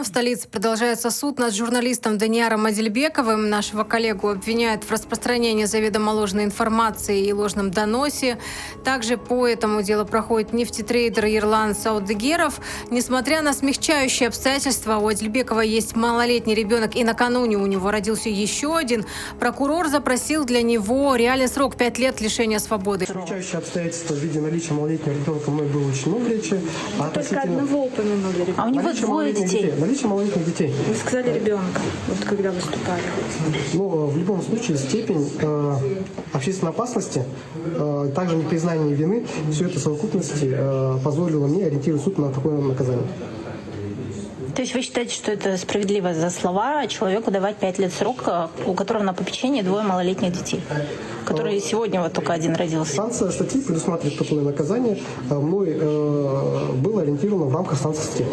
В столице продолжается суд над журналистом Данияром Адильбековым. Нашего коллегу обвиняют в распространении заведомо ложной информации и ложном доносе. Также по этому делу проходит нефтетрейдер Ерлан Саудыгеров. Несмотря на смягчающие обстоятельства, у Адильбекова есть малолетний ребенок, и накануне у него родился еще один. Прокурор запросил для него реальный срок 5 лет лишения свободы. Смягчающие обстоятельства в виде наличия малолетнего ребенка мной было очень много речи. Только одного упомянули. А у него двое детей. Наличие малолетних детей. Вы сказали ребенка, вот когда выступали. Ну, в любом случае, степень общественной опасности, также непризнание вины, все это в совокупности позволило мне ориентировать суд на такое наказание. То есть вы считаете, что это справедливо за слова человеку давать 5 лет срока, у которого на попечении 2 малолетних детей, которые сегодня вот только один родился? Санкция статьи предусматривает такое наказание. Мной было ориентировано в рамках санкций статьи.